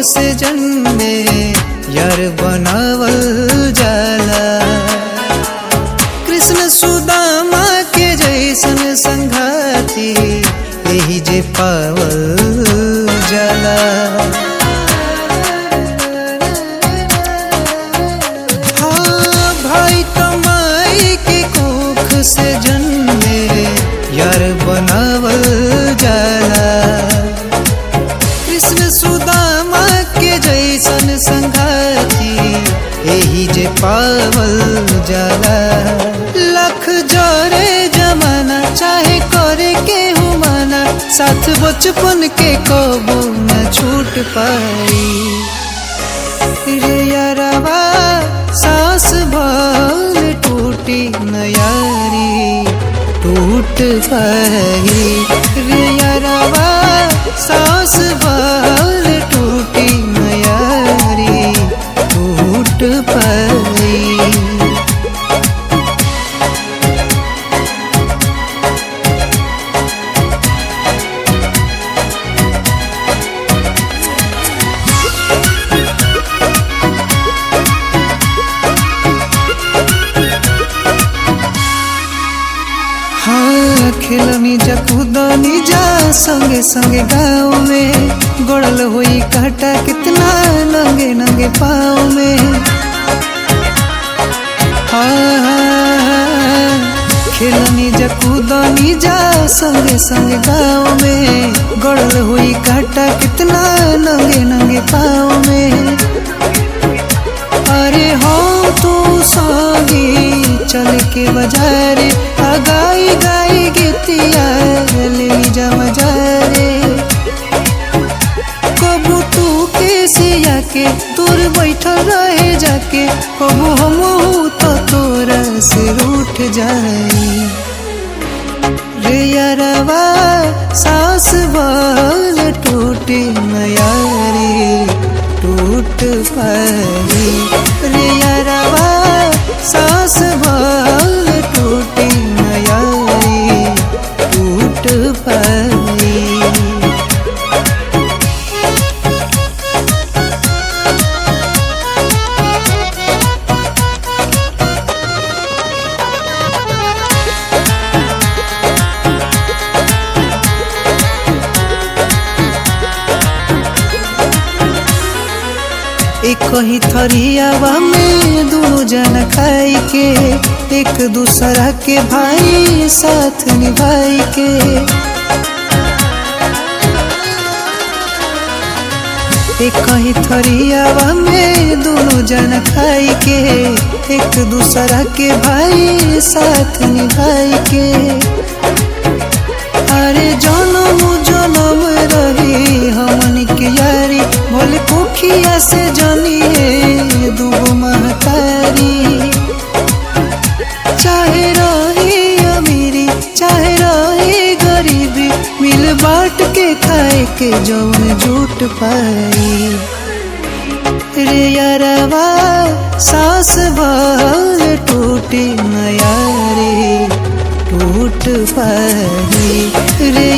से जन्मे यार बनावल जाला। कृष्ण सुदामा के जैसन संघाती यही जे पावल जाला। हाँ भाई कमाई के कोख से जन्मे यार बनावल जाला। कृष्ण सुदामा के जैसन संघाती यही जे पावल जाला। लख जोरे जमाना चाहे करे के हुमाना, साथ बचपन के कबो न छूट पाई रे यारवा। सांस भर टूटी न यारी टूट पाई रे यारवा। सांस भर टूटी न यारी टूट पाई। हाँ खेलनी जा कूदनी जा संगे संगे गाँव में, गड़ल हुई काटा कितना नंगे नंगे पाँव में। हाँ खेलनी जा कूदनी जा संगे संगे गाँव में, गड़ल हुई काटा कितना नंगे नंगे पाँव में। अरे हो तू संगी चल के बाजारे, गाई गाई गीतिया ले जा मजारे। कबू तू के सिया के दूर बैठल रहे जाके, कबू हम तो तोरा से रूठ जाई रे यारवा। सांस भर टूटी न यारी टूट पाई रे यारवा। सांस भर टूटी न यारी टूट पाई। एक ही थरियावा में दोनों जन खाई के, एक दूसरा के भाई साथ निभाई के। एक ही थरियावा में दोनों जन खाई के, एक दूसरा के भाई साथ निभाई के। अरे जनम जनम रही हमनी के यारी, भोले कुखिया से जनिए दूगो महतारी। चाहे रही अमीरी चाहे रही गरीबी, मिल बांट के खाए के जौन झूठ पाई रे यारवा। सांस भर टूटी न यारी टूट पाई रे।